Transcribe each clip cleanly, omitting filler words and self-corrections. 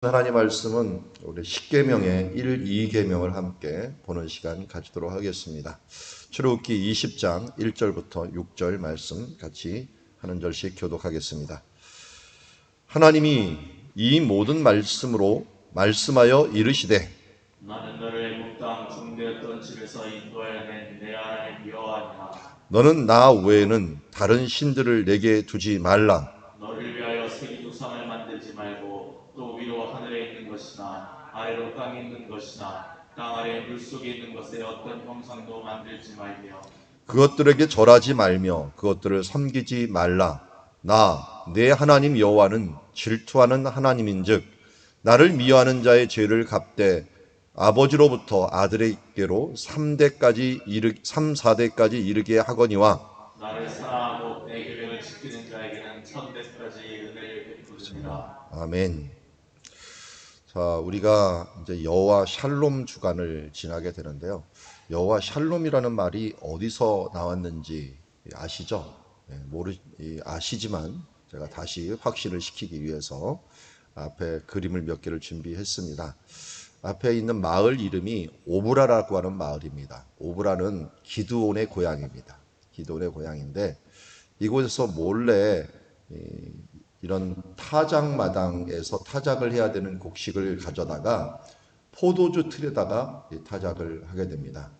하나님 말씀은 우리 십계명의 1, 2계명을 함께 보는 시간 가지도록 하겠습니다. 출애굽기 20장 1절부터 6절 말씀 같이 한 절씩 교독하겠습니다. 하나님이 이 모든 말씀으로 말씀하여 이르시되 나는 너를 애굽 땅 종되었던 집에서 인도하여 낸 내 하나님 여호와니라. 너는 나 외에는 다른 신들을 내게 두지 말라. 너를 위하여 새기 우상을 만들지 말고 또 위로 하늘에 있는 것이나 아래로 땅에 있는 것이나 땅 아래 물속에 있는 것에 어떤 형상도 만들지 말며 그것들에게 절하지 말며 그것들을 섬기지 말라. 나 내 하나님 여호와는 질투하는 하나님인즉 나를 미워하는 자의 죄를 갚되 아버지로부터 아들에게로 3, 4대까지 이르게 하거니와 나를 사랑하고 내 계명을 지키는 자에게는 천대까지 은혜를 베푸느니라. 아멘. 자, 우리가 이제 여호와 샬롬 주간을 지나게 되는데요. 여호와 샬롬이라는 말이 어디서 나왔는지 아시죠? 아시지만 제가 다시 확신을 시키기 위해서 앞에 그림을 몇 개를 준비했습니다. 앞에 있는 마을 이름이 오브라라고 하는 마을입니다. 오브라는 기드온의 고향입니다. 기드온의 고향인데 이곳에서 몰래 이런 타작마당에서 타작을 해야 되는 곡식을 가져다가 포도주 틀에다가 타작을 하게 됩니다.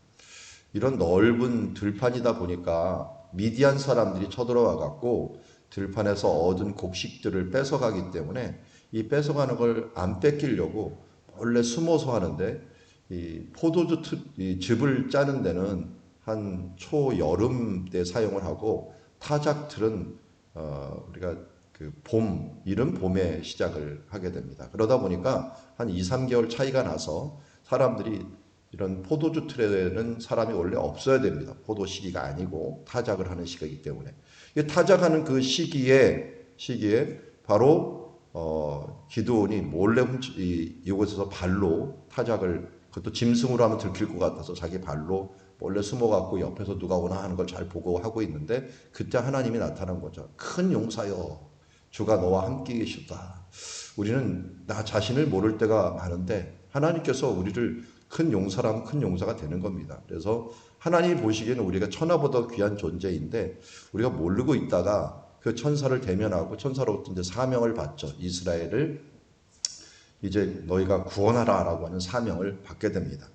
이런 넓은 들판이다 보니까 미디안 사람들이 쳐들어와 갖고 들판에서 얻은 곡식들을 뺏어가기 때문에 이 뺏어가는 걸 안 뺏기려고 원래 숨어서 하는데 이 포도주 이 즙을 짜는 데는 한 초여름 때 사용을 하고 타작틀은 우리가 이른 봄에 시작을 하게 됩니다. 그러다 보니까 한 2, 3개월 차이가 나서 사람들이 이런 포도주 틀에는 사람이 원래 없어야 됩니다. 포도 시기가 아니고 타작을 하는 시기이기 때문에. 타작하는 그 시기에 바로 기드온이 몰래 이곳에서 발로 타작을, 그것도 짐승으로 하면 들킬 것 같아서 자기 발로 몰래 숨어갖고 옆에서 누가 오나 하는 걸 잘 보고 하고 있는데 그때 하나님이 나타난 거죠. 큰 용사여, 주가 너와 함께 계시다. 우리는 나 자신을 모를 때가 많은데 하나님께서 우리를 큰 용사라면 큰 용사가 되는 겁니다. 그래서 하나님이 보시기에는 우리가 천하보다 귀한 존재인데 우리가 모르고 있다가 그 천사를 대면하고 천사로부터 이제 사명을 받죠. 이스라엘을 이제 너희가 구원하라 라고 하는 사명을 받게 됩니다.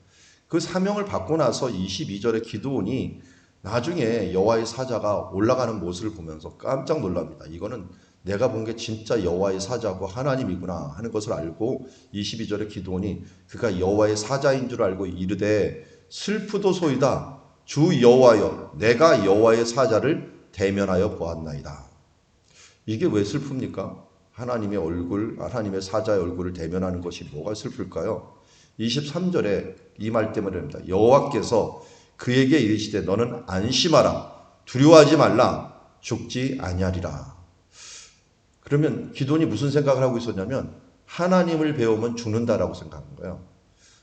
그 사명을 받고 나서 22절에 기드온이 나중에 여호와의 사자가 올라가는 모습을 보면서 깜짝 놀랍니다. 이거는 내가 본 게 진짜 여호와의 사자고 하나님이구나 하는 것을 알고 22절에 기드온이 그가 여호와의 사자인 줄 알고 이르되 슬프도소이다 주 여호와여 내가 여호와의 사자를 대면하여 보았나이다. 이게 왜 슬픕니까? 하나님의 얼굴, 하나님의 사자의 얼굴을 대면하는 것이 뭐가 슬플까요? 23절에 이 말 때문입니다. 여호와께서 그에게 이르시되 너는 안심하라 두려워하지 말라 죽지 아니하리라. 그러면 기드온이 무슨 생각을 하고 있었냐면 하나님을 배우면 죽는다라고 생각한 거예요.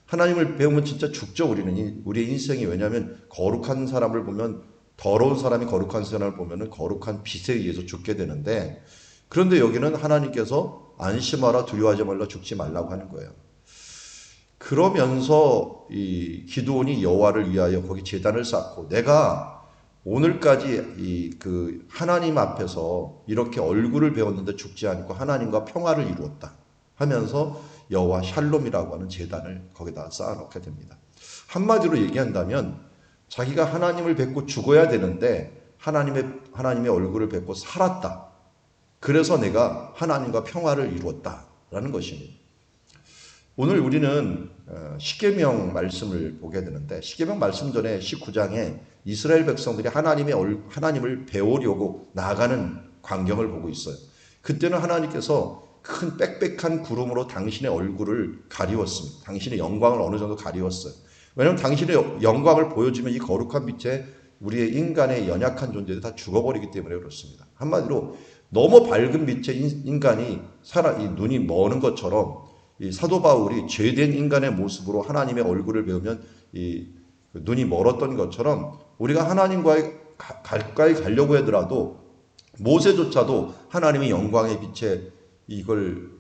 하나님을 배우면 진짜 죽죠. 우리의 인생이. 왜냐하면 거룩한 사람을 보면, 더러운 사람이 거룩한 사람을 보면 거룩한 빛에 의해서 죽게 되는데, 그런데 여기는 하나님께서 안심하라 두려워하지 말라 죽지 말라고 하는 거예요. 그러면서 이 기드온이 여호와를 위하여 거기 제단을 쌓고 내가 오늘까지 그 하나님 앞에서 이렇게 얼굴을 배웠는데 죽지 않고 하나님과 평화를 이루었다 하면서 여호와 샬롬이라고 하는 제단을 거기다 쌓아놓게 됩니다. 한마디로 얘기한다면 자기가 하나님을 뵙고 죽어야 되는데 하나님의 얼굴을 뵙고 살았다. 그래서 내가 하나님과 평화를 이루었다라는 것입니다. 오늘 우리는 십계명 말씀을 보게 되는데 십계명 말씀 전에 19장에 이스라엘 백성들이 하나님을 배우려고 나아가는 광경을 보고 있어요. 그때는 하나님께서 큰 빽빽한 구름으로 당신의 얼굴을 가리웠습니다. 당신의 영광을 어느 정도 가리웠어요. 왜냐하면 당신의 영광을 보여주면 이 거룩한 빛에 우리의 인간의 연약한 존재들이 다 죽어버리기 때문에 그렇습니다. 한마디로 너무 밝은 빛에 인간이 이 눈이 머는 것처럼 이 사도 바울이 죄된 인간의 모습으로 하나님의 얼굴을 배우면 이 눈이 멀었던 것처럼 우리가 하나님과 가까이 가려고 하더라도 모세조차도 하나님의 영광의 빛에 이걸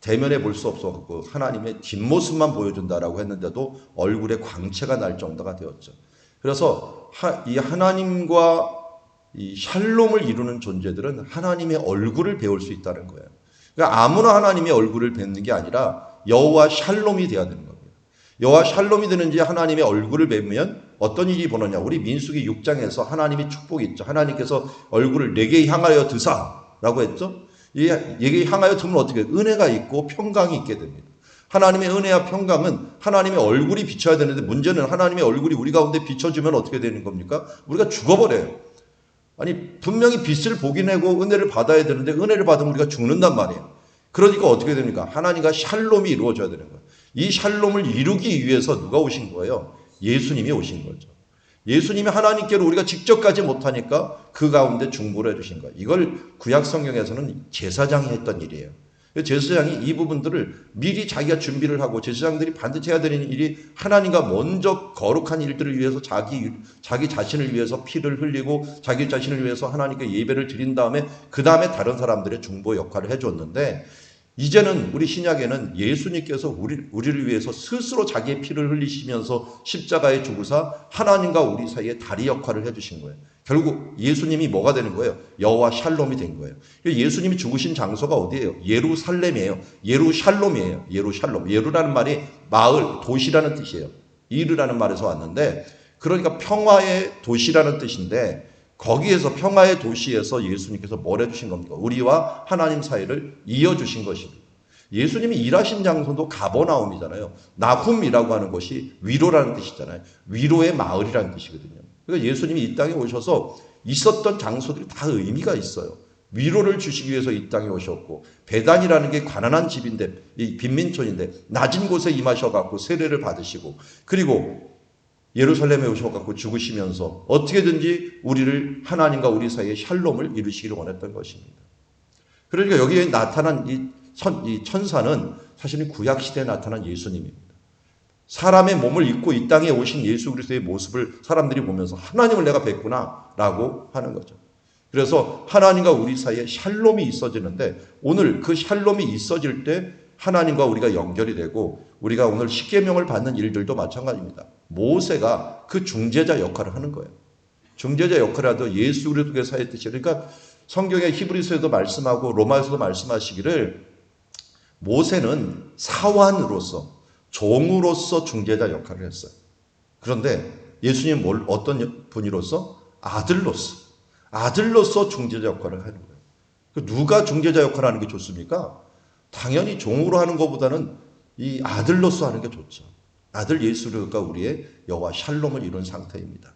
대면에 볼 수 없어갖고 하나님의 뒷모습만 보여준다라고 했는데도 얼굴에 광채가 날 정도가 되었죠. 그래서 이 하나님과 이 샬롬을 이루는 존재들은 하나님의 얼굴을 배울 수 있다는 거예요. 그러니까 아무나 하나님의 얼굴을 뵙는 게 아니라 여호와 샬롬이 돼야 되는 겁니다. 여호와 샬롬이 되는지 하나님의 얼굴을 뵈면 어떤 일이 벌어냐. 우리 민수기 6장에서 하나님이 축복이 있죠. 하나님께서 얼굴을 내게 향하여 드사라고 했죠. 얘게 향하여 두면 어떻게 은혜가 있고 평강이 있게 됩니다. 하나님의 은혜와 평강은 하나님의 얼굴이 비춰야 되는데 문제는 하나님의 얼굴이 우리 가운데 비춰주면 어떻게 되는 겁니까? 우리가 죽어버려요. 아니 분명히 빛을 보긴 하고 은혜를 받아야 되는데 은혜를 받으면 우리가 죽는단 말이에요. 그러니까 어떻게 됩니까? 하나님과 샬롬이 이루어져야 되는 거예요. 이 샬롬을 이루기 위해서 누가 오신 거예요? 예수님이 오신 거죠. 예수님이 하나님께로 우리가 직접 가지 못하니까 그 가운데 중보를 해주신 거예요. 이걸 구약 성경에서는 제사장이 했던 일이에요. 제사장이 이 부분들을 미리 자기가 준비를 하고 제사장들이 반드시 해야 되는 일이 하나님과 먼저 거룩한 일들을 위해서 자기 자신을 위해서 피를 흘리고 자기 자신을 위해서 하나님께 예배를 드린 다음에 그 다음에 다른 사람들의 중보 역할을 해줬는데 이제는 우리 신약에는 예수님께서 우리를 위해서 스스로 자기의 피를 흘리시면서 십자가에 죽으사 하나님과 우리 사이에 다리 역할을 해주신 거예요. 결국 예수님이 뭐가 되는 거예요? 여호와 샬롬이 된 거예요. 예수님이 죽으신 장소가 어디예요? 예루살렘이에요. 예루샬롬이에요. 예루샬롬. 예루라는 말이 마을, 도시라는 뜻이에요. 이르라는 말에서 왔는데 그러니까 평화의 도시라는 뜻인데 거기에서 평화의 도시에서 예수님께서 뭘 해주신 겁니까? 우리와 하나님 사이를 이어주신 것입니다. 예수님이 일하신 장소도 가버나움이잖아요. 나훔이라고 하는 것이 위로라는 뜻이잖아요. 위로의 마을이라는 뜻이거든요. 그러니까 예수님이 이 땅에 오셔서 있었던 장소들이 다 의미가 있어요. 위로를 주시기 위해서 이 땅에 오셨고 베단이라는 게 가난한 집인데 이 빈민촌인데 낮은 곳에 임하셔갖고 세례를 받으시고 그리고 예루살렘에 오셔갖고 죽으시면서 어떻게든지 우리를 하나님과 우리 사이에 샬롬을 이루시기를 원했던 것입니다. 그러니까 여기에 나타난 이 천사는 사실은 구약시대에 나타난 예수님입니다. 사람의 몸을 입고 이 땅에 오신 예수 그리스도의 모습을 사람들이 보면서 하나님을 내가 뵀구나 라고 하는 거죠. 그래서 하나님과 우리 사이에 샬롬이 있어지는데 오늘 그 샬롬이 있어질 때 하나님과 우리가 연결이 되고 우리가 오늘 십계명을 받는 일들도 마찬가지입니다. 모세가 그 중재자 역할을 하는 거예요. 중재자 역할을 하도 예수 그리스도께서 했듯이 그러니까 성경의 히브리서에도 말씀하고 로마에서도 말씀하시기를 모세는 사환으로서 종으로서 중재자 역할을 했어요. 그런데 예수님은 어떤 분이로서? 아들로서 중재자 역할을 하는 거예요. 누가 중재자 역할을 하는 게 좋습니까? 당연히 종으로 하는 것보다는 이 아들로서 하는 게 좋죠. 아들 예수 그리스도가 우리의 여호와 샬롬을 이룬 상태입니다.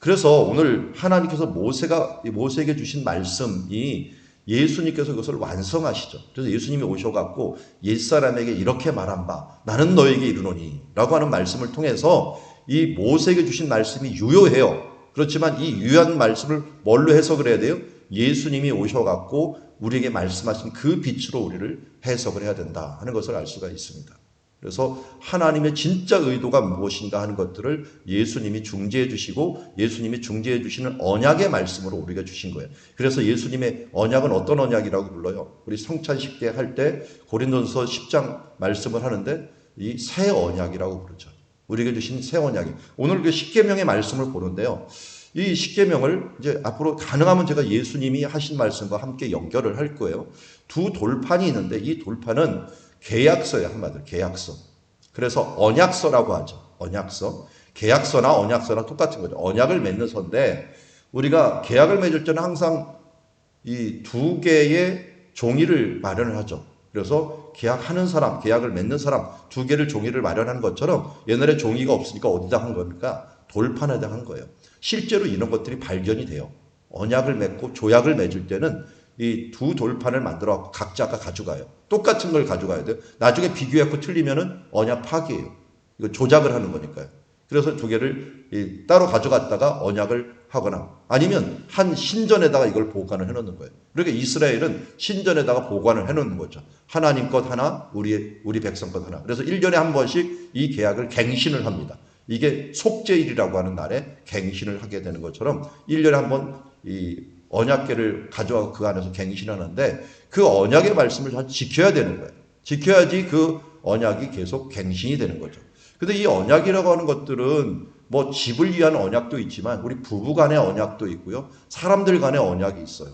그래서 오늘 하나님께서 모세에게 주신 말씀이 예수님께서 그것을 완성하시죠. 그래서 예수님이 오셔갖고 옛사람에게 이렇게 말한 바 나는 너에게 이르노니 라고 하는 말씀을 통해서 이 모세에게 주신 말씀이 유효해요. 그렇지만 이 유효한 말씀을 뭘로 해석을 해야 돼요? 예수님이 오셔갖고 우리에게 말씀하신 그 빛으로 우리를 해석을 해야 된다 하는 것을 알 수가 있습니다. 그래서 하나님의 진짜 의도가 무엇인가 하는 것들을 예수님이 중재해 주시고 예수님이 중재해 주시는 언약의 말씀으로 우리가 주신 거예요. 그래서 예수님의 언약은 어떤 언약이라고 불러요? 우리 성찬식 때 할 때 고린도전서 10장 말씀을 하는데 이 새 언약이라고 부르죠. 우리에게 주신 새 언약이. 오늘 그 십계명의 말씀을 보는데요. 이 십계명을 이제 앞으로 가능하면 제가 예수님이 하신 말씀과 함께 연결을 할 거예요. 두 돌판이 있는데 이 돌판은 계약서예요. 한마디로 계약서. 그래서 언약서라고 하죠. 언약서. 계약서나 언약서나 똑같은 거죠. 언약을 맺는 서인데 우리가 계약을 맺을 때는 항상 이 두 개의 종이를 마련을 하죠. 그래서 계약하는 사람, 계약을 맺는 사람 두 개를 종이를 마련하는 것처럼 옛날에 종이가 없으니까 어디다 한 겁니까? 돌판에다 한 거예요. 실제로 이런 것들이 발견이 돼요. 언약을 맺고 조약을 맺을 때는 이 두 돌판을 만들어 각자가 가져가요. 똑같은 걸 가져가야 돼요. 나중에 비교해서 틀리면은 언약 파기예요. 이거 조작을 하는 거니까요. 그래서 두 개를 따로 가져갔다가 언약을 하거나 아니면 한 신전에다가 이걸 보관을 해놓는 거예요. 그러니까 이스라엘은 신전에다가 보관을 해놓는 거죠. 하나님 것 하나, 우리 백성 것 하나. 그래서 1년에 한 번씩 이 계약을 갱신을 합니다. 이게 속죄일이라고 하는 날에 갱신을 하게 되는 것처럼 1년에 한 번 이 언약궤를 가져와서 그 안에서 갱신하는데 그 언약의 말씀을 잘 지켜야 되는 거예요. 지켜야지 그 언약이 계속 갱신이 되는 거죠. 근데 이 언약이라고 하는 것들은 뭐 집을 위한 언약도 있지만 우리 부부 간의 언약도 있고요. 사람들 간의 언약이 있어요.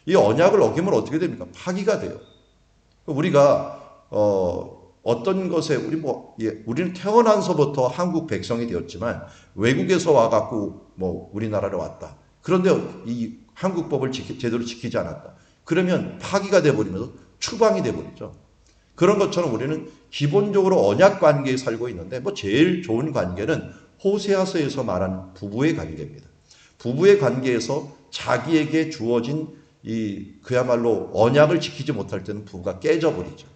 이 언약을 어기면 어떻게 됩니까? 파기가 돼요. 우리가 어떤 것에 우리는 태어나서부터 한국 백성이 되었지만 외국에서 와갖고 뭐 우리나라로 왔다. 그런데 이 한국법을 제대로 지키지 않았다. 그러면 파기가 돼버리면서 추방이 돼버리죠. 그런 것처럼 우리는 기본적으로 언약 관계에 살고 있는데 뭐 제일 좋은 관계는 호세아서에서 말하는 부부의 관계입니다. 부부의 관계에서 자기에게 주어진 이 그야말로 언약을 지키지 못할 때는 부부가 깨져버리죠.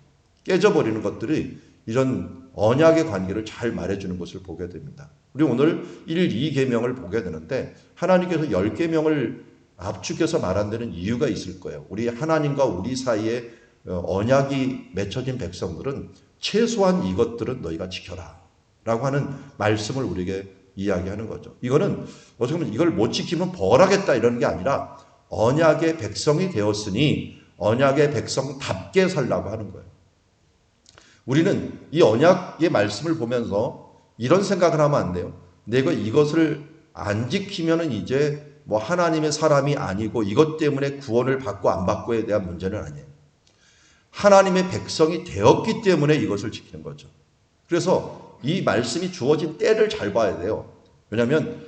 깨져버리는 것들이 이런 언약의 관계를 잘 말해주는 것을 보게 됩니다. 우리 오늘 1, 2계명을 보게 되는데 하나님께서 10계명을 압축해서 말한 데는 이유가 있을 거예요. 우리 하나님과 우리 사이에 언약이 맺혀진 백성들은 최소한 이것들은 너희가 지켜라 라고 하는 말씀을 우리에게 이야기하는 거죠. 이거는 어떻게 보면 이걸 못 지키면 벌하겠다 이런 게 아니라 언약의 백성이 되었으니 언약의 백성답게 살라고 하는 거예요. 우리는 이 언약의 말씀을 보면서 이런 생각을 하면 안 돼요. 내가 이것을 안 지키면은 이제 뭐 하나님의 사람이 아니고 이것 때문에 구원을 받고 안 받고에 대한 문제는 아니에요. 하나님의 백성이 되었기 때문에 이것을 지키는 거죠. 그래서 이 말씀이 주어진 때를 잘 봐야 돼요. 왜냐하면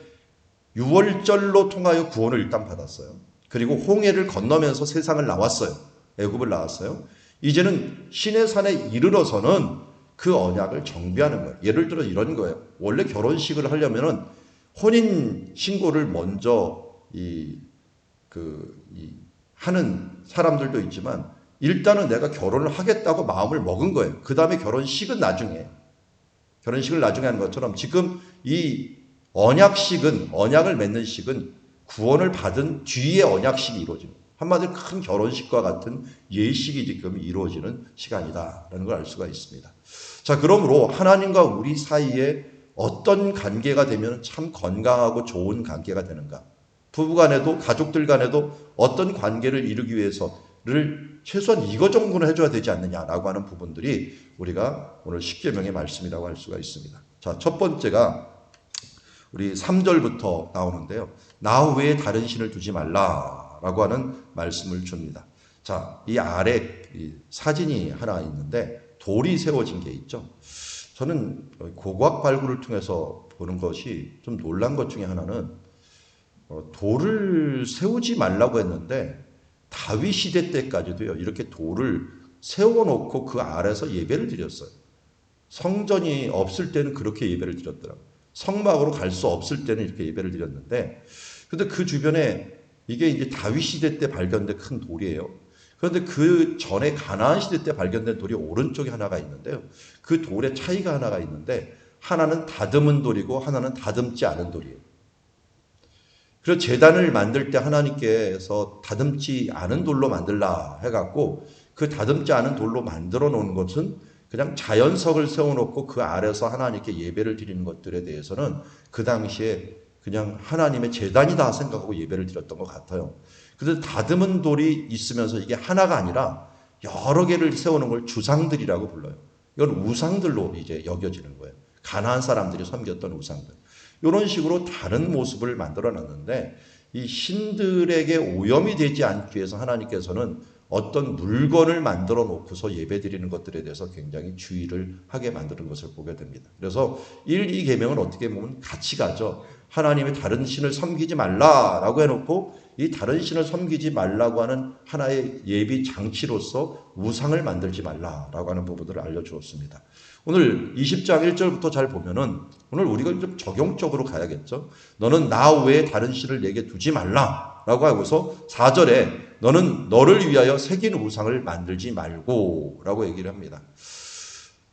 유월절로 통하여 구원을 일단 받았어요. 그리고 홍해를 건너면서 세상을 나왔어요. 애굽을 나왔어요. 이제는 신의 산에 이르러서는 그 언약을 정비하는 거예요. 예를 들어 이런 거예요. 원래 결혼식을 하려면은 혼인 신고를 먼저 하는 사람들도 있지만 일단은 내가 결혼을 하겠다고 마음을 먹은 거예요. 그 다음에 결혼식은 나중에. 결혼식을 나중에 하는 것처럼 지금 이 언약을 맺는 식은 구원을 받은 뒤에 언약식이 이루어집니다. 한마디로 큰 결혼식과 같은 예식이 지금 이루어지는 시간이다라는 걸 알 수가 있습니다. 자, 그러므로 하나님과 우리 사이에 어떤 관계가 되면 참 건강하고 좋은 관계가 되는가? 부부 간에도 가족들 간에도 어떤 관계를 이루기 위해서를 최소한 이거 정도는 해줘야 되지 않느냐라고 하는 부분들이 우리가 오늘 십계명의 말씀이라고 할 수가 있습니다. 자, 첫 번째가 우리 3절부터 나오는데요. 나 외에 다른 신을 두지 말라라고 하는 말씀을 줍니다. 자, 이 아래 사진이 하나 있는데 돌이 세워진 게 있죠. 저는 고고학 발굴을 통해서 보는 것이 좀 놀란 것 중에 하나는 돌을 세우지 말라고 했는데 다윗 시대 때까지도요. 이렇게 돌을 세워놓고 그 아래서 예배를 드렸어요. 성전이 없을 때는 그렇게 예배를 드렸더라고요. 성막으로 갈 수 없을 때는 이렇게 예배를 드렸는데, 근데 그 주변에 이게 이제 다윗 시대 때 발견된 큰 돌이에요. 그런데 그 전에 가나안 시대 때 발견된 돌이 오른쪽에 하나가 있는데요. 그 돌에 차이가 하나가 있는데, 하나는 다듬은 돌이고 하나는 다듬지 않은 돌이에요. 그래서 제단을 만들 때 하나님께서 다듬지 않은 돌로 만들라 해갖고 그 다듬지 않은 돌로 만들어 놓은 것은 그냥 자연석을 세워놓고 그 아래서 하나님께 예배를 드리는 것들에 대해서는 그 당시에 그냥 하나님의 제단이다 생각하고 예배를 드렸던 것 같아요. 그래서 다듬은 돌이 있으면서 이게 하나가 아니라 여러 개를 세우는 걸 주상들이라고 불러요. 이건 우상들로 이제 여겨지는 거예요. 가나안 사람들이 섬겼던 우상들. 이런 식으로 다른 모습을 만들어 놨는데 이 신들에게 오염이 되지 않기 위해서 하나님께서는 어떤 물건을 만들어 놓고서 예배 드리는 것들에 대해서 굉장히 주의를 하게 만드는 것을 보게 됩니다. 그래서 1, 2계명은 어떻게 보면 같이 가죠. 하나님의 다른 신을 섬기지 말라라고 해놓고 이 다른 신을 섬기지 말라고 하는 하나의 예비 장치로서 우상을 만들지 말라라고 하는 부분들을 알려주었습니다. 오늘 20장 1절부터 잘 보면은 오늘 우리가 좀 적용적으로 가야겠죠. 너는 나 외에 다른 신을 내게 두지 말라라고 하고서 4절에 너는 너를 위하여 새긴 우상을 만들지 말고 라고 얘기를 합니다.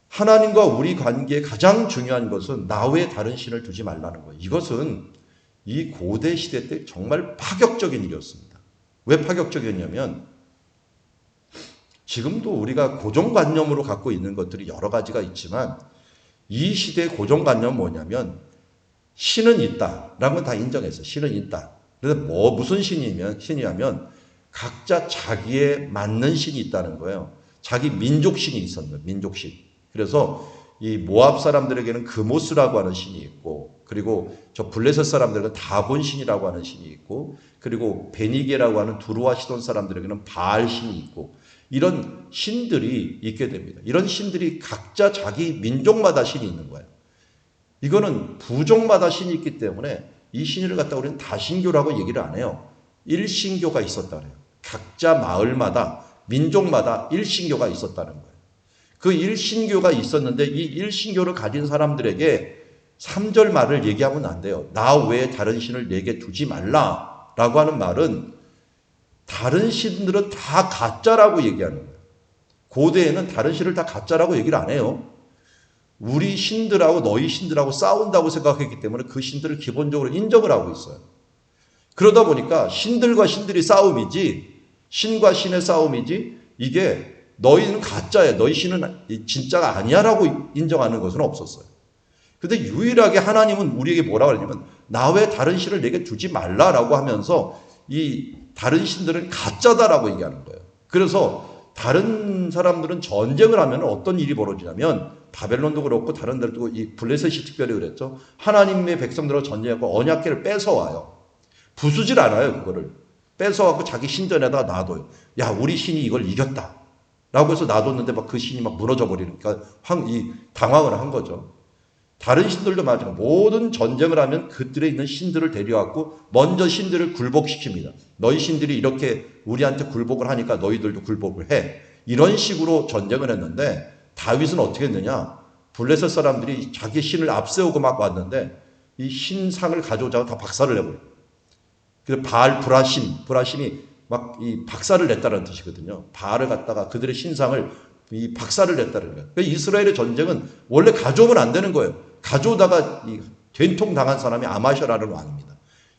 하나님과 우리 관계에 가장 중요한 것은 나 외에 다른 신을 두지 말라는 거예요. 이것은 이 고대 시대 때 정말 파격적인 일이었습니다. 왜 파격적이었냐면 지금도 우리가 고정관념으로 갖고 있는 것들이 여러 가지가 있지만 이 시대의 고정관념은 뭐냐면 신은 있다라는 건 다 인정했어요. 신은 있다. 그래서 무슨 신이냐면 각자 자기에 맞는 신이 있다는 거예요. 자기 민족신이 있었는데 민족신. 그래서 이 모압 사람들에게는 그모스라고 하는 신이 있고, 그리고 저 블레셋 사람들에게는 다곤신이라고 하는 신이 있고, 그리고 베니게라고 하는 두루와 시돈 사람들에게는 바알 신이 있고, 이런 신들이 있게 됩니다. 이런 신들이 각자 자기 민족마다 신이 있는 거예요. 이거는 부족마다 신이 있기 때문에 이 신을 갖다 우리는 다신교라고 얘기를 안 해요. 일신교가 있었다 그래요. 각자 마을마다 민족마다 일신교가 있었다는 거예요. 그 일신교가 있었는데 이 일신교를 가진 사람들에게 3절 말을 얘기하면 안 돼요. 나 외에 다른 신을 내게 두지 말라라고 하는 말은 다른 신들은 다 가짜라고 얘기하는 거예요. 고대에는 다른 신을 다 가짜라고 얘기를 안 해요. 우리 신들하고 너희 신들하고 싸운다고 생각했기 때문에 그 신들을 기본적으로 인정을 하고 있어요. 그러다 보니까 신들과 신들이 싸움이지, 신과 신의 싸움이지, 이게 너희는 가짜야, 너희 신은 진짜가 아니야라고 인정하는 것은 없었어요. 근데 유일하게 하나님은 우리에게 뭐라고 하냐면 나 외에 다른 신을 내게 두지 말라라고 하면서 이 다른 신들은 가짜다라고 얘기하는 거예요. 그래서 다른 사람들은 전쟁을 하면 어떤 일이 벌어지냐면 바벨론도 그렇고 다른 데도 이 블레셋이 특별히 그랬죠. 하나님의 백성들과 전쟁하고 언약궤를 뺏어와요. 부수질 않아요. 그거를 뺏어갖고 자기 신전에다가 놔둬요. 야, 우리 신이 이걸 이겼다 라고 해서 놔뒀는데 막 그 신이 막 무너져 버리니까 당황을 한 거죠. 다른 신들도 마찬가지로 모든 전쟁을 하면 그들에 있는 신들을 데려왔고 먼저 신들을 굴복시킵니다. 너희 신들이 이렇게 우리한테 굴복을 하니까 너희들도 굴복을 해. 이런 식으로 전쟁을 했는데 다윗은 어떻게 했느냐? 블레셋 사람들이 자기 신을 앞세우고 막 왔는데 이 신상을 가져오자고 다 박살을 내버려요. 그래서 바알 브라심이 막 이 박살을 냈다는 뜻이거든요. 바알을 갖다가 그들의 신상을 이 박살을 냈다는 거예요. 그러니까 이스라엘의 전쟁은 원래 가져오면 안 되는 거예요. 가져오다가 이 된통 당한 사람이 아마샤라는 왕입니다.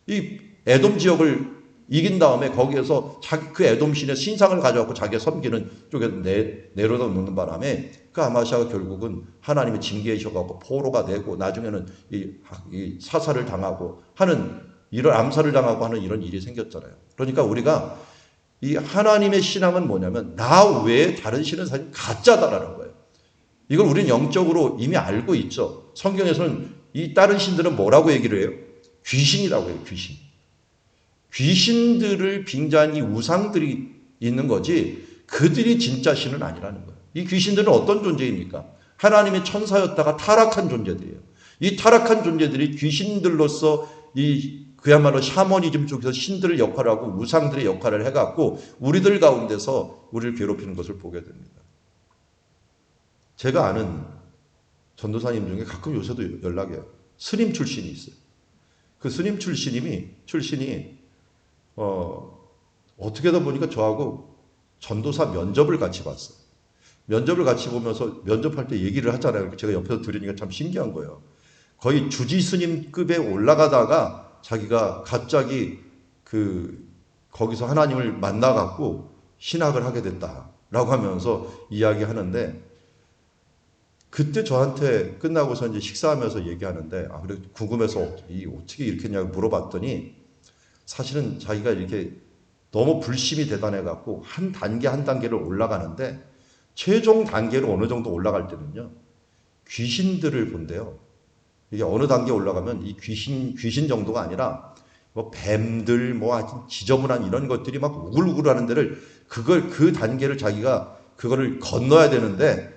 이 에돔 지역을 이긴 다음에 거기에서 자기 그 에돔 신의 신상을 가져갖고 자기가 섬기는 쪽에 내려다 놓는 바람에 그 아마샤가 결국은 하나님의 징계에 셔갖고 포로가 되고 나중에는 이 사살을 당하고 하는 이런 암살을 당하고 하는 이런 일이 생겼잖아요. 그러니까 우리가 이 하나님의 신앙은 뭐냐면 나 외에 다른 신은 사실 가짜다라는 거예요. 이걸 우리는 영적으로 이미 알고 있죠. 성경에서는 이 다른 신들은 뭐라고 얘기를 해요? 귀신이라고 해요. 귀신. 귀신들을 빙자한 이 우상들이 있는 거지 그들이 진짜 신은 아니라는 거예요. 이 귀신들은 어떤 존재입니까? 하나님의 천사였다가 타락한 존재들이에요. 이 타락한 존재들이 귀신들로서 그야말로 샤머니즘 쪽에서 신들의 역할을 하고 우상들의 역할을 해갖고 우리들 가운데서 우리를 괴롭히는 것을 보게 됩니다. 제가 아는 전도사님 중에 가끔 요새도 연락이 와요. 스님 출신이 있어요. 그 스님 출신이 어떻게 하다 보니까 저하고 전도사 면접을 같이 봤어요. 면접을 같이 보면서 면접할 때 얘기를 하잖아요. 제가 옆에서 들으니까 참 신기한 거예요. 거의 주지 스님급에 올라가다가 자기가 갑자기 거기서 하나님을 만나갖고 신학을 하게 됐다라고 하면서 이야기하는데 그때 저한테 끝나고서 이제 식사하면서 얘기하는데 그래 궁금해서 어떻게 이렇게 했냐고 물어봤더니 사실은 자기가 이렇게 너무 불심이 대단해갖고 한 단계 한 단계를 올라가는데 최종 단계로 어느 정도 올라갈 때는요 귀신들을 본대요. 이게 어느 단계에 올라가면 이 귀신 정도가 아니라 뭐 뱀들 뭐 하여튼 지저분한 이런 것들이 막 우글우글 하는 데를 그 단계를 자기가 그거를 건너야 되는데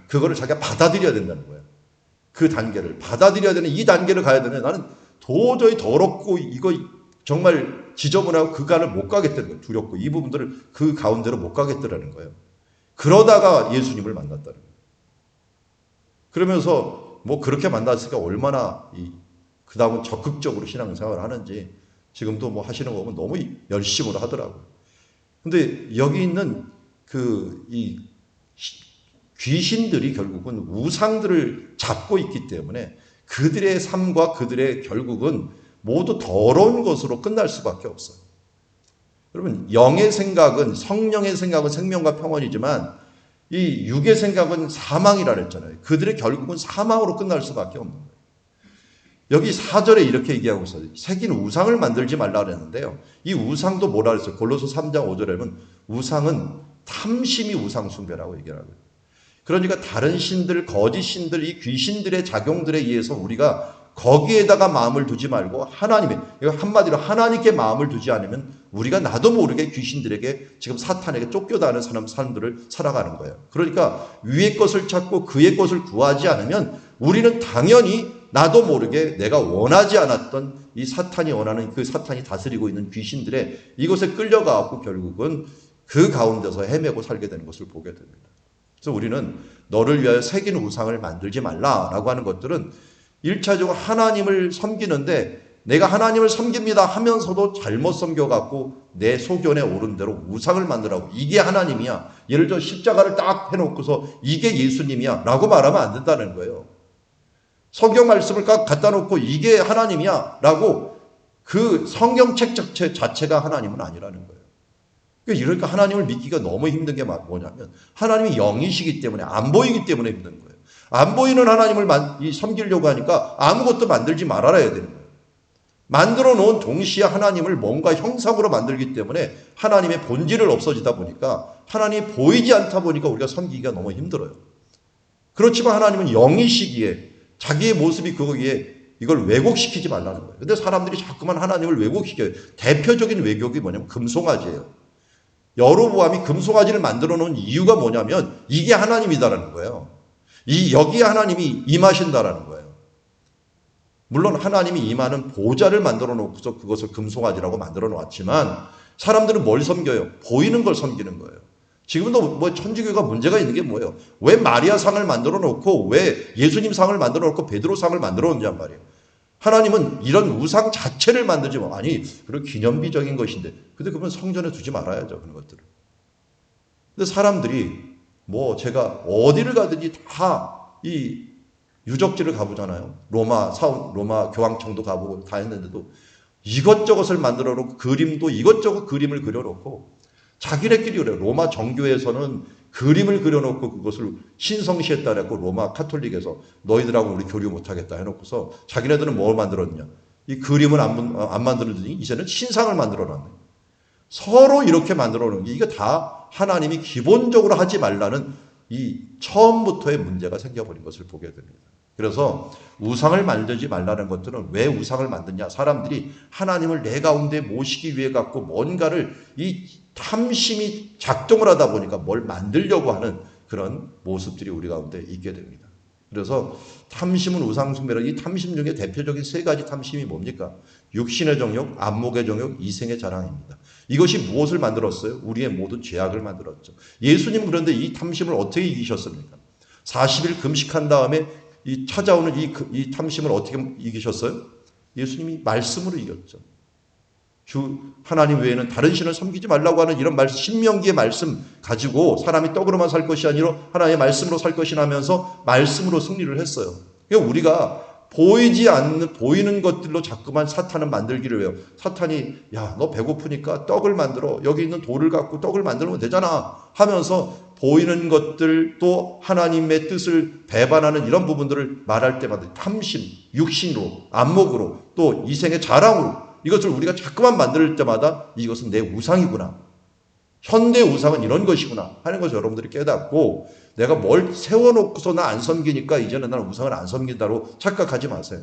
그거를 자기가 받아들여야 된다는 거예요. 그 단계를 받아들여야 되는 이 단계를 가야 되는데 나는 도저히 더럽고 이거 정말 지저분하고 그 간을 못 가겠다는 거예요. 두렵고 이 부분들을 그 가운데로 못 가겠더라는 거예요. 그러다가 예수님을 만났다는 거예요. 그러면서 뭐 그렇게 만났으니까 얼마나 그 다음은 적극적으로 신앙생활을 하는지 지금도 뭐 하시는 거 보면 너무 열심으로 하더라고요. 근데 여기 있는 이 귀신들이 결국은 우상들을 잡고 있기 때문에 그들의 삶과 그들의 결국은 모두 더러운 것으로 끝날 수밖에 없어요. 여러분 영의 생각은 성령의 생각은 생명과 평안이지만 이 육의 생각은 사망이라 그랬잖아요. 그들의 결국은 사망으로 끝날 수밖에 없는 거예요. 여기 4절에 이렇게 얘기하고 있어요. 새긴 우상을 만들지 말라 그랬는데요. 이 우상도 뭐라 그랬어요? 골로새 3장 5절에 보면 우상은 탐심이 우상숭배라고 얘기하는 거예요. 그러니까 다른 신들, 거짓 신들, 이 귀신들의 작용들에 의해서 우리가 거기에다가 마음을 두지 말고 하나님의, 한마디로 하나님께 마음을 두지 않으면 우리가 나도 모르게 귀신들에게 지금 사탄에게 쫓겨다니는 사람들을 살아가는 거예요. 그러니까 위의 것을 찾고 그의 것을 구하지 않으면 우리는 당연히 나도 모르게 내가 원하지 않았던 이 사탄이 원하는 그 사탄이 다스리고 있는 귀신들의 이것에 끌려가고 결국은 그 가운데서 헤매고 살게 되는 것을 보게 됩니다. 그래서 우리는 너를 위하여 새긴 우상을 만들지 말라라고 하는 것들은 1차적으로 하나님을 섬기는데 내가 하나님을 섬깁니다 하면서도 잘못 섬겨갖고 내 소견에 오른 대로 우상을 만들라고 이게 하나님이야. 예를 들어 십자가를 딱 해놓고서 이게 예수님이야 라고 말하면 안 된다는 거예요. 성경 말씀을 딱 갖다 놓고 이게 하나님이야 라고 그 성경책 자체가 하나님은 아니라는 거예요. 그러니까 하나님을 믿기가 너무 힘든 게 뭐냐면 하나님이 영이시기 때문에 안 보이기 때문에 힘든 거예요. 안 보이는 하나님을 섬기려고 하니까 아무것도 만들지 말아야 되는 거예요. 만들어 놓은 동시에 하나님을 뭔가 형상으로 만들기 때문에 하나님의 본질을 없어지다 보니까 하나님이 보이지 않다 보니까 우리가 섬기기가 너무 힘들어요. 그렇지만 하나님은 영이시기에 자기의 모습이 거기에 이걸 왜곡시키지 말라는 거예요. 근데 사람들이 자꾸만 하나님을 왜곡시켜요. 대표적인 왜곡이 뭐냐면 금송아지예요. 여로보암이 금송아지를 만들어 놓은 이유가 뭐냐면 이게 하나님이다라는 거예요. 여기에 하나님이 임하신다라는 거예요. 물론 하나님이 임하는 보좌를 만들어 놓고서 그것을 금송아지라고 만들어 놓았지만 사람들은 뭘 섬겨요? 보이는 걸 섬기는 거예요. 지금도 뭐 천주교가 문제가 있는 게 뭐예요? 왜 마리아 상을 만들어 놓고 왜 예수님 상을 만들어 놓고 베드로 상을 만들어 놓냔 말이에요. 하나님은 이런 우상 자체를 만들지 뭐 아니 그런 기념비적인 것인데 근데 그러면 성전에 두지 말아야죠 그런 것들을. 근데 사람들이 뭐 제가 어디를 가든지 다 이 유적지를 가보잖아요. 로마 교황청도 가보고 다 했는데도 이것저것을 만들어 놓고 그림도 이것저것 그림을 그려놓고 자기네끼리 그래요. 로마 정교에서는 그림을 그려놓고 그것을 신성시했다 그랬고 로마 카톨릭에서 너희들하고 우리 교류 못하겠다 해놓고서 자기네들은 뭘 만들었냐. 이 그림을 안 만들더니 이제는 신상을 만들어놨네. 서로 이렇게 만들어놓은 게 이게 다 하나님이 기본적으로 하지 말라는 이 처음부터의 문제가 생겨버린 것을 보게 됩니다. 그래서 우상을 만들지 말라는 것들은 왜 우상을 만드냐. 사람들이 하나님을 내 가운데 모시기 위해 갖고 뭔가를 이 탐심이 작동을 하다 보니까 뭘 만들려고 하는 그런 모습들이 우리 가운데 있게 됩니다. 그래서 탐심은 우상숭배라. 이 탐심 중에 대표적인 세 가지 탐심이 뭡니까? 육신의 정욕, 안목의 정욕, 이생의 자랑입니다. 이것이 무엇을 만들었어요? 우리의 모든 죄악을 만들었죠. 예수님 그런데 이 탐심을 어떻게 이기셨습니까? 40일 금식한 다음에 이 찾아오는 이 탐심을 어떻게 이기셨어요? 예수님이 말씀으로 이겼죠. 주 하나님 외에는 다른 신을 섬기지 말라고 하는 이런 말씀, 신명기의 말씀 가지고 사람이 떡으로만 살 것이 아니라 하나님의 말씀으로 살 것이라 하면서 말씀으로 승리를 했어요. 그러니까 우리가 보이는 것들로 자꾸만 사탄은 만들기를 해요. 사탄이 야, 너 배고프니까 떡을 만들어. 여기 있는 돌을 갖고 떡을 만들면 되잖아 하면서 보이는 것들 또 하나님의 뜻을 배반하는 이런 부분들을 말할 때마다 탐심, 육신으로, 안목으로 또 이생의 자랑으로 이것을 우리가 자꾸만 만들 때마다 이것은 내 우상이구나. 현대 우상은 이런 것이구나 하는 것을 여러분들이 깨닫고 내가 뭘 세워놓고서 나 안 섬기니까 이제는 나는 우상을 안 섬긴다고 착각하지 마세요.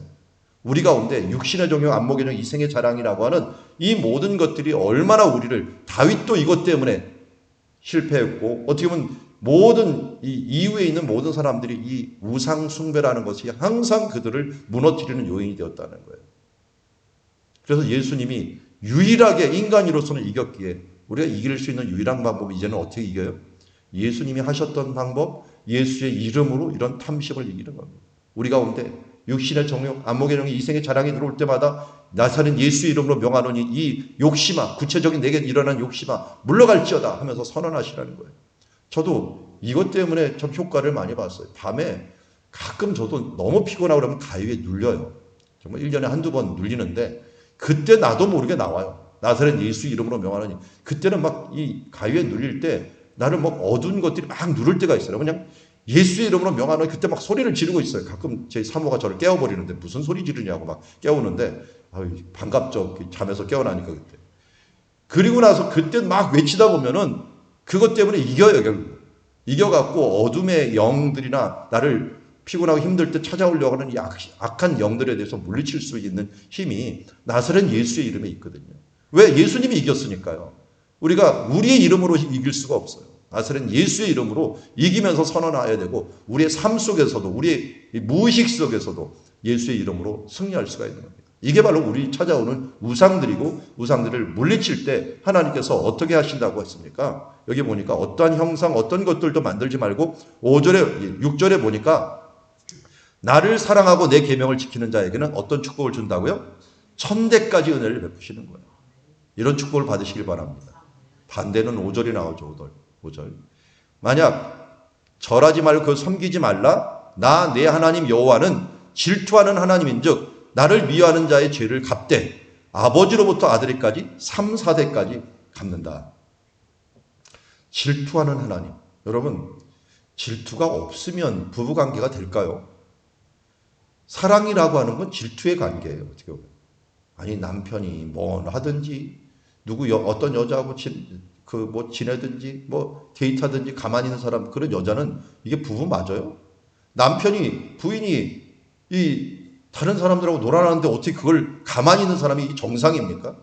우리 가운데 육신의 정욕, 안목의 정욕, 이생의 자랑이라고 하는 이 모든 것들이 얼마나 우리를 다윗도 이것 때문에 실패했고 어떻게 보면 모든 이 이후에 있는 모든 사람들이 이 우상 숭배라는 것이 항상 그들을 무너뜨리는 요인이 되었다는 거예요. 그래서 예수님이 유일하게 인간으로서는 이겼기에 우리가 이길 수 있는 유일한 방법이 이제는 어떻게 이겨요? 예수님이 하셨던 방법, 예수의 이름으로 이런 탐심을 이기는 겁니다. 우리 가운데 육신의 정욕, 안목의 정욕, 이생의 자랑이 들어올 때마다 나사는 예수의 이름으로 명하노니 이 욕심아, 구체적인 내게 일어난 욕심아 물러갈지어다 하면서 선언하시라는 거예요. 저도 이것 때문에 참 효과를 많이 봤어요. 밤에 가끔 저도 너무 피곤하고 그러면 가위에 눌려요. 정말 1년에 한두 번 눌리는데 그때 나도 모르게 나와요. 나사렛 예수 이름으로 명하노니. 그때는 막 이 가위에 눌릴 때 나는 막 어두운 것들이 막 누를 때가 있어요. 그냥 예수의 이름으로 명하노니 그때 막 소리를 지르고 있어요. 가끔 제 사모가 저를 깨워버리는데 무슨 소리 지르냐고 막 깨우는데 반갑죠. 잠에서 깨어나니까 그때. 그리고 나서 그때 막 외치다 보면은 그것 때문에 이겨요, 결국. 이겨갖고 어둠의 영들이나 나를 피곤하고 힘들 때 찾아오려고 하는 이 악한 영들에 대해서 물리칠 수 있는 힘이 나사렛 예수의 이름에 있거든요. 왜? 예수님이 이겼으니까요. 우리가 우리의 이름으로 이길 수가 없어요. 나사렛 예수의 이름으로 이기면서 선언해야 되고 우리의 삶 속에서도 우리의 무의식 속에서도 예수의 이름으로 승리할 수가 있는 겁니다. 이게 바로 우리 찾아오는 우상들이고 우상들을 물리칠 때 하나님께서 어떻게 하신다고 했습니까? 여기 보니까 어떠한 형상 어떤 것들도 만들지 말고 5절에 6절에 보니까 나를 사랑하고 내 계명을 지키는 자에게는 어떤 축복을 준다고요? 1000대까지 은혜를 베푸시는 거예요. 이런 축복을 받으시길 바랍니다. 반대는 5절이 나오죠. 5절. 만약 절하지 말고 그걸 섬기지 말라. 나 내 하나님 여호와는 질투하는 하나님인즉 나를 미워하는 자의 죄를 갚되 아버지로부터 아들에까지 3, 4대까지 갚는다. 질투하는 하나님. 여러분, 질투가 없으면 부부관계가 될까요? 사랑이라고 하는 건 질투의 관계예요. 어떻게 보면. 아니 남편이 뭐 하든지 어떤 여자하고 지내든지 뭐 데이트하든지 가만히 있는 사람 그런 여자는 이게 부부 맞아요? 부인이 이 다른 사람들하고 놀아나는데 어떻게 그걸 가만히 있는 사람이 정상입니까?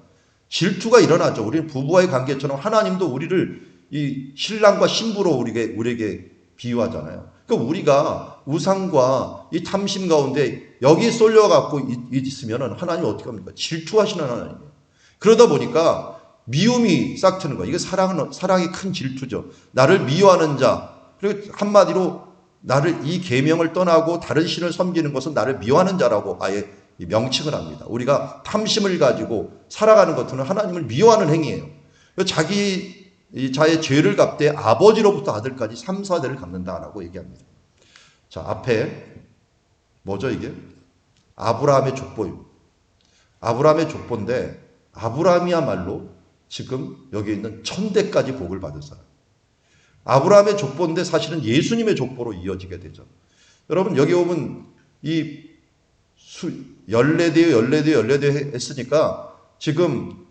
질투가 일어나죠. 우리는 부부와의 관계처럼 하나님도 우리를 이 신랑과 신부로 우리에게 비유하잖아요. 그러니까 우리가 우상과 이 탐심 가운데 여기 쏠려갖고 있으면 하나님 어떻게 합니까? 질투하시는 하나님이에요. 그러다 보니까 미움이 싹 트는 거예요. 이게 사랑이 큰 질투죠. 나를 미워하는 자, 그리고 한마디로 나를 이 계명을 떠나고 다른 신을 섬기는 것은 나를 미워하는 자라고 아예 명칭을 합니다. 우리가 탐심을 가지고 살아가는 것은 하나님을 미워하는 행위예요. 자기 자의 죄를 갚되 아버지로부터 아들까지 3, 4대를 갚는다라고 얘기합니다. 자, 앞에 뭐죠 이게? 아브라함의 족보입니다. 아브라함의 족보인데 아브라함이야말로 지금 여기 있는 1000대까지 복을 받은 사람. 아브라함의 족보인데 사실은 예수님의 족보로 이어지게 되죠. 여러분 여기 오면 이 14대 했으니까 지금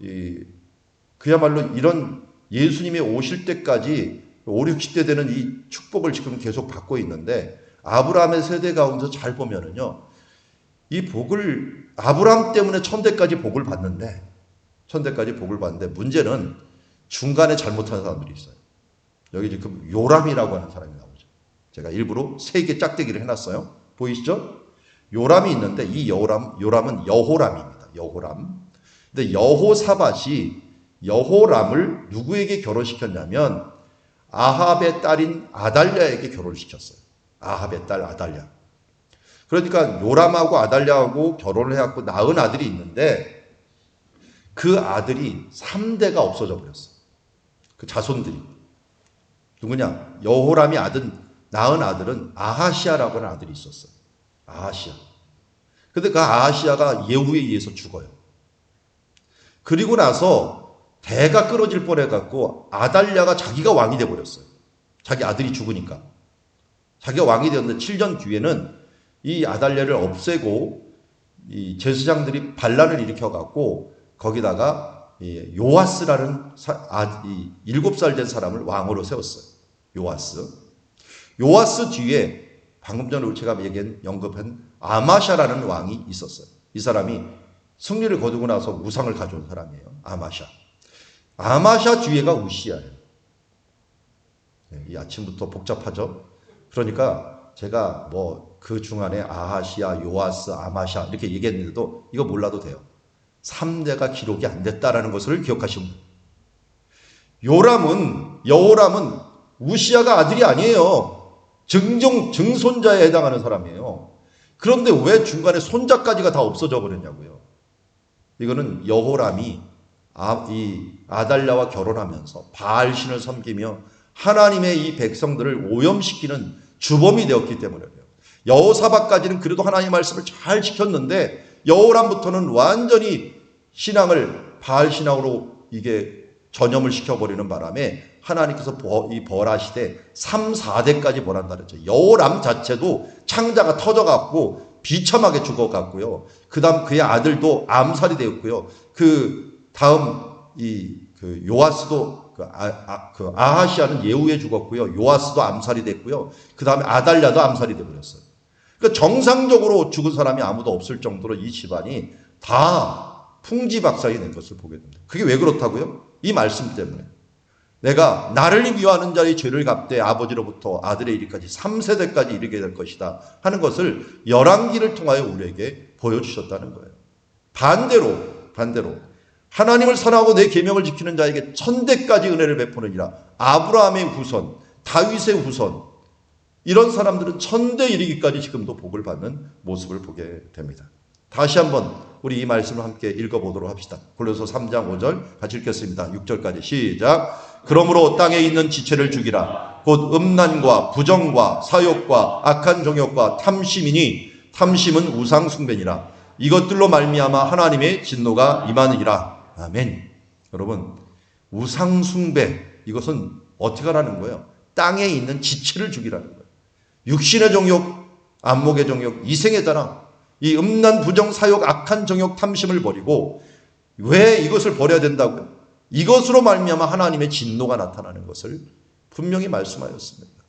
그야말로 이런 예수님이 오실 때까지 5, 60대 되는 이 축복을 지금 계속 받고 있는데 아브라함의 세대 가운데서 잘 보면은요. 이 복을 아브라함 때문에 1000대까지 복을 받는데 문제는 중간에 잘못한 사람들이 있어요. 여기 지금 요람이라고 하는 사람이 나오죠. 제가 일부러 3개 짝대기를 해놨어요. 보이시죠? 요람이 있는데 이 요람은 여호람입니다. 여호람. 근데 여호사밧이 여호람을 누구에게 결혼시켰냐면 아합의 딸인 아달랴에게 결혼을 시켰어요. 아합의 딸 아달랴. 그러니까 요람하고 아달랴하고 결혼을 해갖고 낳은 아들이 있는데 그 아들이 3대가 없어져 버렸어요. 그 자손들이. 누구냐? 여호람이 낳은 아들은 아하시아라고 하는 아들이 있었어요. 아하시아. 근데 그 아하시아가 예후에 의해서 죽어요. 그리고 나서 대가 끊어질 뻔해갖고 아달랴가 자기가 왕이 돼버렸어요. 자기 아들이 죽으니까. 자기가 왕이 되었는데 7년 뒤에는 이 아달랴를 없애고 이 제사장들이 반란을 일으켜갖고 거기다가 요아스라는 7살 된 사람을 왕으로 세웠어요. 요아스 뒤에 방금 전에 제가 언급한 아마샤라는 왕이 있었어요. 이 사람이 승리를 거두고 나서 우상을 가져온 사람이에요. 아마샤 뒤에가 우시야예요. 이 아침부터 복잡하죠? 그러니까 제가 그 중간에 아하시아, 요아스, 아마샤 이렇게 얘기했는데도 이거 몰라도 돼요. 3대가 기록이 안 됐다라는 것을 기억하시면 돼요. 여호람은 우시야가 아들이 아니에요. 증손자에 해당하는 사람이에요. 그런데 왜 중간에 손자까지가 다 없어져 버렸냐고요. 이거는 여호람이 이 아달랴와 결혼하면서 바알신을 섬기며 하나님의 이 백성들을 오염시키는 주범이 되었기 때문에 그래요. 여호사밧까지는 그래도 하나님의 말씀을 잘 지켰는데 여호람부터는 완전히 신앙을 바알 신앙으로 이게 전염을 시켜버리는 바람에 하나님께서 벌하시되 3, 4대까지 벌한다 그랬죠. 여호람 자체도 창자가 터져갖고 비참하게 죽어갔고요. 그 다음 그의 아들도 암살이 되었고요. 그 다음 요아스도 그 아하시아는 예후에 죽었고요. 요아스도 암살이 됐고요. 그 다음에 아달랴도 암살이 되버렸어요. 그러니까 정상적으로 죽은 사람이 아무도 없을 정도로 이 집안이 다 풍지박산이 된 것을 보게 됩니다. 그게 왜 그렇다고요? 이 말씀 때문에. 내가 나를 미워하는 자의 죄를 갚되 아버지로부터 아들의 이르기까지 3세대까지 이르게 될 것이다 하는 것을 열왕기를 통하여 우리에게 보여주셨다는 거예요. 반대로 하나님을 사랑하고 내 계명을 지키는 자에게 천대까지 은혜를 베푸느니라. 아브라함의 후손, 다윗의 후손, 이런 사람들은 천대 이르기까지 지금도 복을 받는 모습을 보게 됩니다. 다시 한번 우리 이 말씀을 함께 읽어보도록 합시다. 골로새 3장 5절 같이 읽겠습니다. 6절까지 시작. 그러므로 땅에 있는 지체를 죽이라. 곧 음란과 부정과 사욕과 악한 정욕과 탐심이니 탐심은 우상 숭배니라. 이것들로 말미암아 하나님의 진노가 임하느니라. 아멘. 여러분, 우상 숭배, 이것은 어떻게 하라는 거예요? 땅에 있는 지체를 죽이라는 거예요. 육신의 정욕, 안목의 정욕, 이생의 자랑, 이 음란 부정 사욕 악한 정욕 탐심을 버리고, 왜 이것을 버려야 된다고요? 이것으로 말미암아 하나님의 진노가 나타나는 것을 분명히 말씀하였습니다.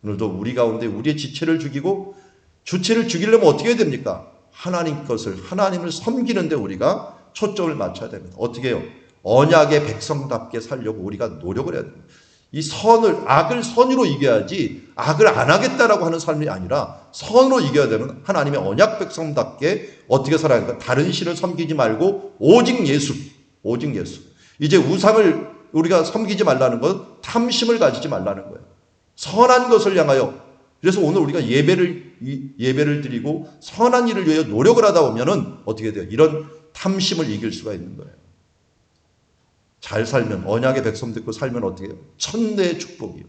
오늘도 우리 가운데 우리의 지체를 죽이고, 주체를 죽이려면 어떻게 해야 됩니까? 하나님을 섬기는데 우리가 초점을 맞춰야 됩니다. 어떻게 해요? 언약의 백성답게 살려고 우리가 노력을 해야 됩니다. 이 악을 선으로 이겨야지, 악을 안 하겠다라고 하는 삶이 아니라 선으로 이겨야 되는 하나님의 언약 백성답게 어떻게 살아야 할까? 다른 신을 섬기지 말고 오직 예수. 이제 우상을 우리가 섬기지 말라는 건 탐심을 가지지 말라는 거예요. 선한 것을 향하여. 그래서 오늘 우리가 예배를 드리고 선한 일을 위하여 노력을 하다 보면은 어떻게 돼요? 이런 탐심을 이길 수가 있는 거예요. 잘 살면, 언약의 백성 듣고 살면 어떻게 해요? 천대의 축복이요.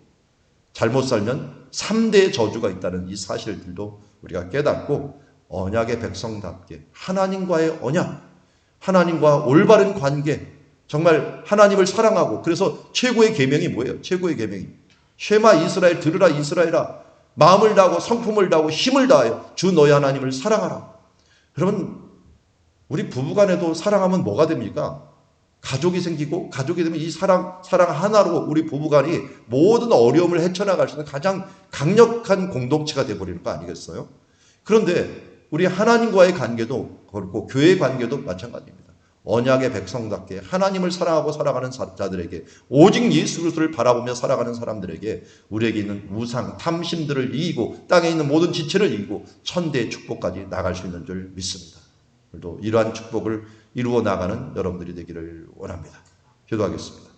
잘못 살면 3대의 저주가 있다는 이 사실들도 우리가 깨닫고 언약의 백성답게 하나님과의 언약, 하나님과 올바른 관계, 정말 하나님을 사랑하고, 그래서 최고의 계명이 뭐예요? 최고의 계명이 쉐마 이스라엘, 들으라 이스라엘아, 마음을 다하고 성품을 다하고 힘을 다하여 주 너희 하나님을 사랑하라. 여러분, 우리 부부간에도 사랑하면 뭐가 됩니까? 가족이 생기고, 가족이 되면 이 사랑 하나로 우리 부부간이 모든 어려움을 헤쳐나갈 수 있는 가장 강력한 공동체가 되어버리는 거 아니겠어요? 그런데 우리 하나님과의 관계도 그렇고 교회의 관계도 마찬가지입니다. 언약의 백성답게 하나님을 사랑하고 살아가는 자들에게, 오직 예수 그리스도를 바라보며 살아가는 사람들에게 우리에게 있는 우상, 탐심들을 이기고 땅에 있는 모든 지체를 이기고 천대의 축복까지 나갈 수 있는 줄 믿습니다. 오늘도 이러한 축복을 이루어 나가는 여러분들이 되기를 원합니다. 기도하겠습니다.